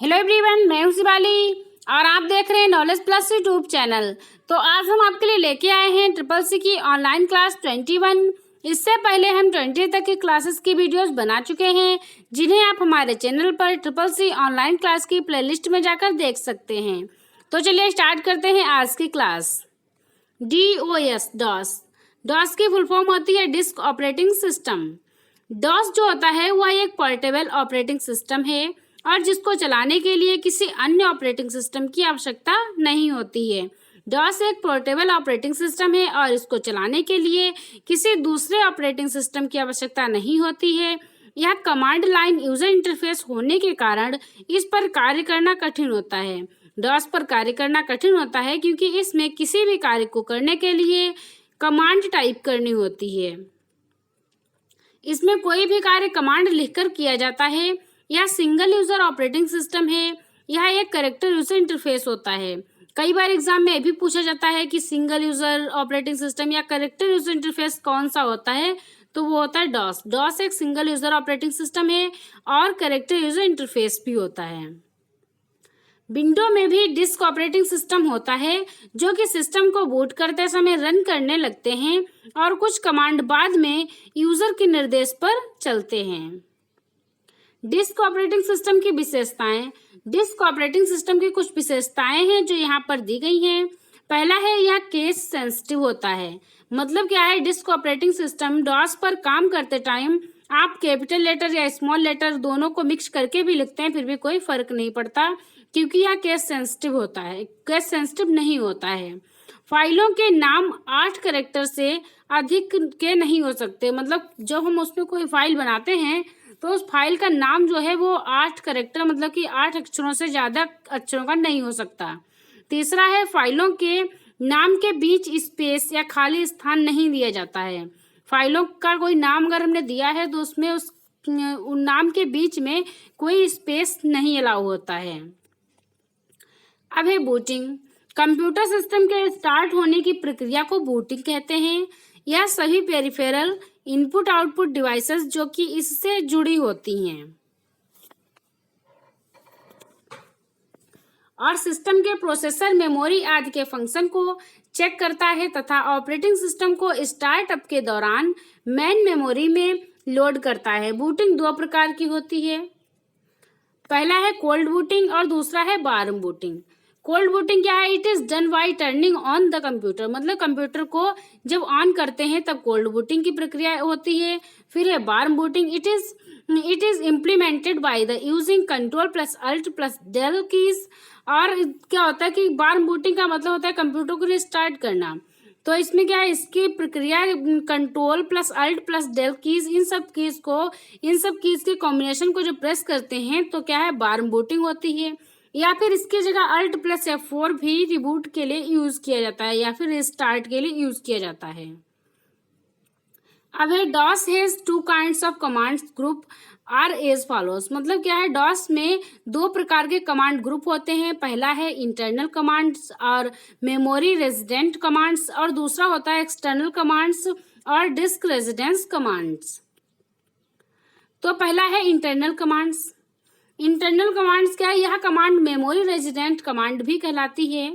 Hello everyone, मैं हूं शिवाली और आप देख रहे हैं नॉलेज प्लस यूट्यूब चैनल। तो आज हम आपके लिए लेके आए हैं ट्रिपल सी की ऑनलाइन क्लास 21। इससे पहले हम 20 तक की क्लासेस की वीडियोस बना चुके हैं, जिन्हें आप हमारे चैनल पर ट्रिपल सी ऑनलाइन क्लास की प्लेलिस्ट में जाकर देख सकते हैं। तो चलिए स्टार्ट करते हैं आज की क्लास। DOS डॉस की फुल फॉर्म होती है डिस्क ऑपरेटिंग सिस्टम। डॉस जो होता है वह एक पोर्टेबल ऑपरेटिंग सिस्टम है और जिसको चलाने के लिए किसी अन्य ऑपरेटिंग सिस्टम की आवश्यकता नहीं होती है। डॉस एक पोर्टेबल ऑपरेटिंग सिस्टम है और इसको चलाने के लिए किसी दूसरे ऑपरेटिंग सिस्टम की आवश्यकता नहीं होती है। यह कमांड लाइन यूजर इंटरफेस होने के कारण इस पर कार्य करना कठिन होता है। डॉस पर कार्य करना कठिन होता है क्योंकि इसमें किसी भी कार्य को करने के लिए कमांड टाइप करनी होती है। इसमें कोई भी कार्य कमांड लिखकर किया जाता है। यह सिंगल यूजर ऑपरेटिंग सिस्टम है। यह एक कैरेक्टर यूजर इंटरफेस होता है। कई बार एग्जाम में भी पूछा जाता है कि सिंगल यूजर ऑपरेटिंग सिस्टम या कैरेक्टर यूजर इंटरफेस कौन सा होता है, तो वो होता है डॉस। डॉस एक सिंगल यूजर ऑपरेटिंग सिस्टम है और कैरेक्टर यूजर इंटरफेस भी होता है। विंडो में भी डिस्क ऑपरेटिंग सिस्टम होता है जो कि सिस्टम को बूट करते समय रन करने लगते हैं और कुछ कमांड बाद में यूजर के निर्देश पर चलते हैं। डिस्क ऑपरेटिंग सिस्टम की विशेषताएं। डिस्क ऑपरेटिंग सिस्टम की कुछ विशेषताएं हैं जो यहाँ पर दी गई हैं। पहला है यह केस सेंसिटिव होता है। मतलब क्या है, डिस्क ऑपरेटिंग सिस्टम डॉस पर काम करते टाइम आप कैपिटल लेटर या स्मॉल लेटर दोनों को मिक्स करके भी लिखते हैं, फिर भी कोई फर्क नहीं पड़ता क्योंकि यह केस सेंसिटिव होता है, केस सेंसिटिव नहीं होता है। फाइलों के नाम 8 कैरेक्टर से अधिक के नहीं हो सकते। मतलब जब हम उसमें कोई फाइल बनाते हैं तो उस फाइल का नाम जो है वो 8 कैरेक्टर मतलब कि 8 अक्षरों से ज़्यादा अक्षरों का नहीं हो सकता। तीसरा है फाइलों के नाम के बीच स्पेस या खाली स्थान नहीं दिया जाता है। फाइलों का कोई नाम अगर हमने दिया है तो उसमें उस नाम के बीच में कोई स्पेस नहीं अलाउ होता है। अब है बूटिंग। कंप्यूटर सिस्टम के स्टार्ट होने की प्रक्रिया को बूटिंग कहते हैं। यह सभी पेरिफेरल इनपुट आउटपुट डिवाइसेस जो कि इससे जुड़ी होती हैं और सिस्टम के प्रोसेसर, मेमोरी आदि के फंक्शन को चेक करता है तथा ऑपरेटिंग सिस्टम को स्टार्टअप के दौरान मेन मेमोरी में लोड करता है। बूटिंग 2 प्रकार की होती है। पहला है कोल्ड बूटिंग और दूसरा है वार्म बूटिंग। कोल्ड बूटिंग क्या है? It is done by turning on the computer. मतलब कंप्यूटर को जब ऑन करते हैं तब कोल्ड बूटिंग की प्रक्रिया होती है। फिर है warm booting. It is implemented by the using control plus alt plus del keys. और क्या होता है कि वार्म बूटिंग का मतलब होता है कंप्यूटर को रिस्टार्ट करना। तो इसमें क्या है, इसकी प्रक्रिया control plus alt plus del keys, इन सब कीज के कॉम्बिनेशन को जो प्रेस करते हैं तो क्या है, वार्म बूटिंग होती है। या फिर इसकी जगह अल्ट प्लस F4 भी रिबूट के लिए यूज किया जाता है या फिर रिस्टार्ट के लिए यूज किया जाता है। अब है DOS has 2 kinds of commands group are as follows. मतलब क्या है, डॉस में 2 प्रकार के कमांड ग्रुप होते हैं। पहला है इंटरनल कमांड्स और मेमोरी रेजिडेंट कमांड्स और दूसरा होता है एक्सटर्नल कमांड्स और डिस्क रेजिडेंस कमांड्स। तो पहला है इंटरनल कमांड्स। इंटरनल कमांड्स क्या है, यह कमांड मेमोरी रेजिडेंट कमांड भी कहलाती है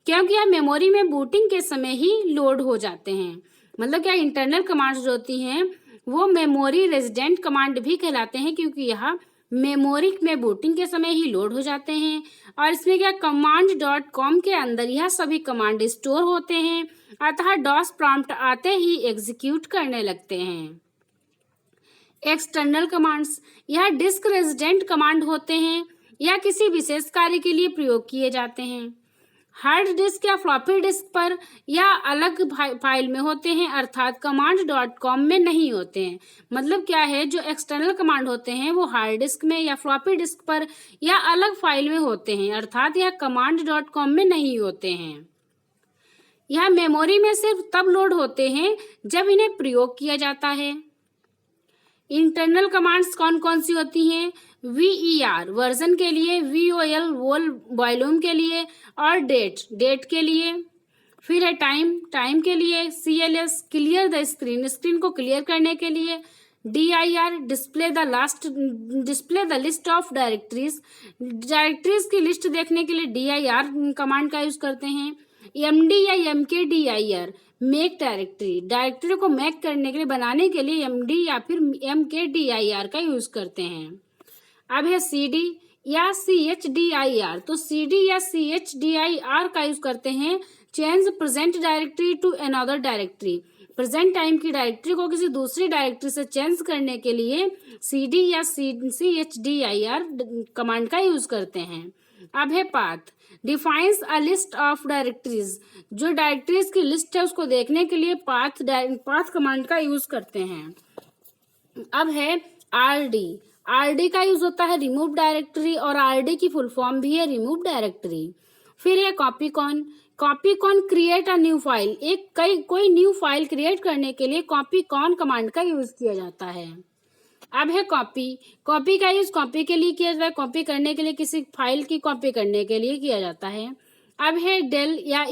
क्योंकि यह मेमोरी में बूटिंग के समय ही लोड हो जाते हैं। मतलब क्या, इंटरनल कमांड्स जो होती हैं वो मेमोरी रेजिडेंट कमांड भी कहलाते हैं क्योंकि यह मेमोरी में बूटिंग के समय ही लोड हो जाते हैं। और इसमें क्या, command.com के अंदर यह सभी कमांड स्टोर होते हैं, अतः डॉस प्रॉम्प्ट आते ही एग्जीक्यूट करने लगते हैं। एक्सटर्नल कमांड्स, यह डिस्क रेजिडेंट कमांड होते हैं या किसी विशेष कार्य के लिए प्रयोग किए जाते हैं। हार्ड डिस्क या फ्लॉपी डिस्क पर या अलग फाइल में होते हैं, अर्थात command.com में नहीं होते हैं। मतलब क्या है, जो एक्सटर्नल कमांड होते हैं वो हार्ड डिस्क में या फ्लॉपी डिस्क पर या अलग फाइल में होते हैं, अर्थात यह command.com में नहीं होते हैं। यह मेमोरी में सिर्फ तब लोड होते हैं जब इन्हें प्रयोग किया जाता है। इंटरनल कमांड्स कौन कौन सी होती हैं? VER वर्जन के लिए, VOL वॉल्यूम के लिए और डेट के लिए। फिर है टाइम के लिए, CLS क्लियर द स्क्रीन को क्लियर करने के लिए, dir display the list of directories की लिस्ट देखने के लिए dir कमांड का यूज करते हैं। md या mkdir मेक डायरेक्टरी को मेक करने के लिए, बनाने के लिए md या फिर mkdir का यूज करते हैं। अब है cd या chdir, तो cd या chdir का यूज करते हैं change present directory to another directory, present time की डायरेक्टरी को किसी दूसरी डायरेक्टरी से चेंज करने के लिए cd या chdir कमांड का यूज करते हैं। अब है path, defines a list of directories, जो डायरेक्टरीज की लिस्ट है उसको देखने के लिए पाथ कमांड का यूज करते हैं। अब है rd का यूज होता है रिमूव डायरेक्टरी, और rd की फुल फॉर्म भी है रिमूव डायरेक्टरी। फिर है कॉपीकॉन क्रिएट अ न्यू फाइल, कोई न्यू फाइल क्रिएट करने के लिए कॉपीकॉन कमांड का यूज किया जाता है। अब है कॉपी का यूज कॉपी के लिए किया जाता है, कॉपी करने के लिए, किसी फाइल की कॉपी करने के लिए किया जाता है। अब है डेल या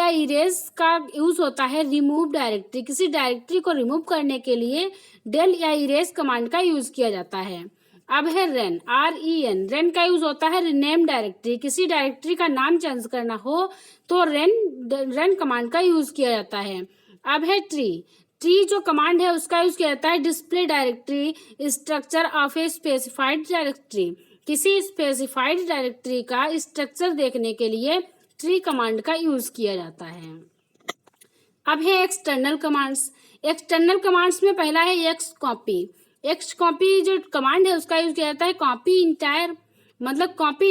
इरेज का यूज होता है रिमूव डायरेक्टरी, किसी डायरेक्टरी को रिमूव करने के लिए डेल या इरेज कमांड का यूज किया जाता है। अब है रेन का यूज होता है रीनेम डायरेक्टरी, किसी डायरेक्टरी का नाम चेंज करना हो तो रेन कमांड का यूज किया जाता है। अब है ट्री जो कमांड है उसका यूज किया जाता है display directory structure of a specified directory, किसी स्पेसिफाइड डायरेक्टरी का स्ट्रक्चर देखने के लिए ट्री कमांड का यूज किया जाता है। अब है एक्सटर्नल कमांड्स में पहला है एक्सकॉपी जो कमांड है उसका यूज किया जाता है कॉपी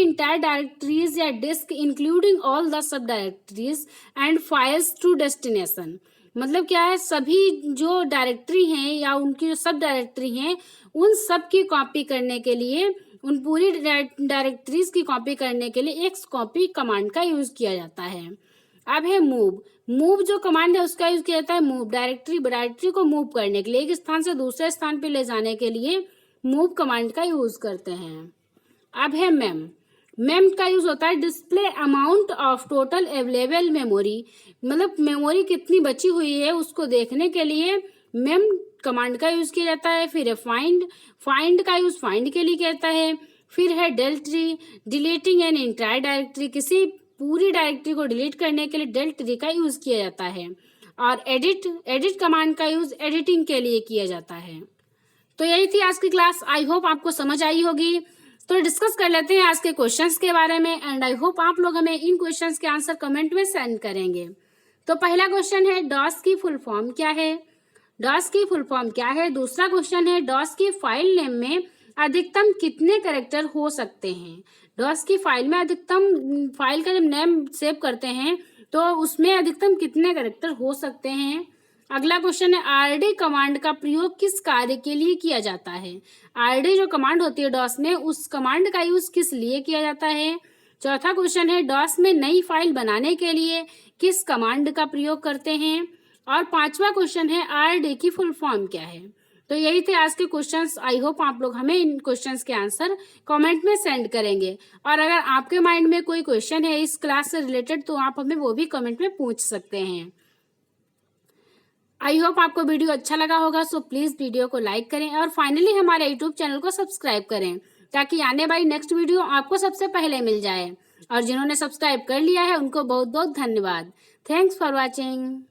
इंटायर डायरेक्टरीज या disk including all the sub directories and files to destination, मतलब क्या है, सभी जो डायरेक्टरी हैं या उनकी जो सब डायरेक्टरी हैं उन सब की कॉपी करने के लिए, उन पूरी डायरेक्टरीज की कॉपी करने के लिए एक्सकॉपी कमांड का यूज किया जाता है। अब है मूव जो कमांड है उसका यूज किया जाता है मूव डायरेक्टरी को मूव करने के लिए, एक स्थान से दूसरे स्थान पे ले जाने के लिए मूव कमांड का यूज करते हैं। अब है मेम का यूज होता है display amount of total available memory, मतलब मेमोरी कितनी बची हुई है उसको देखने के लिए मेम कमांड का यूज किया जाता है। फिर है फाइंड का यूज फाइंड के लिए किया जाता है। फिर है डिलीटिंग एन एंटायर डायरेक्टरी, किसी पूरी डायरेक्टरी को डिलीट करने के लिए डेल ट्री का यूज किया जाता है। और एडिट कमांड का यूज एडिटिंग के लिए किया जाता है। तो यही थी आज की क्लास, आई होप आपको समझ आई होगी। तो डिस्कस कर लेते हैं आज के क्वेश्चंस के बारे में, एंड आई होप आप लोग हमें इन क्वेश्चंस के आंसर कमेंट में सेंड करेंगे। तो पहला क्वेश्चन है डॉस की फुल फॉर्म क्या है। दूसरा क्वेश्चन है डॉस की फाइल नेम में अधिकतम कितने कैरेक्टर हो सकते हैं। डॉस की फाइल में फाइल का जब नेम सेव करते हैं तो उसमें अधिकतम कितने कैरेक्टर हो सकते हैं। अगला क्वेश्चन है आरडी कमांड का प्रयोग किस कार्य के लिए किया जाता है। आरडी जो कमांड होती है डॉस में, उस कमांड का यूज किस लिए किया जाता है। चौथा क्वेश्चन है डॉस में नई फाइल बनाने के लिए किस कमांड का प्रयोग करते हैं। और पांचवा क्वेश्चन है आरडी की फुल फॉर्म क्या है। तो यही थे आज के क्वेश्चंस, आई होप आप लोग हमें इन क्वेश्चंस के आंसर कमेंट में सेंड करेंगे। और अगर आपके माइंड में कोई क्वेश्चन है इस क्लास से रिलेटेड तो आप हमें वो भी कमेंट में पूछ सकते हैं। आई होप आपको वीडियो अच्छा लगा होगा, सो प्लीज वीडियो को लाइक करें और फाइनली हमारे यूट्यूब चैनल को सब्सक्राइब करें ताकि आने वाली नेक्स्ट वीडियो आपको सबसे पहले मिल जाए। और जिन्होंने सब्सक्राइब कर लिया है उनको बहुत बहुत धन्यवाद। Thanks for watching.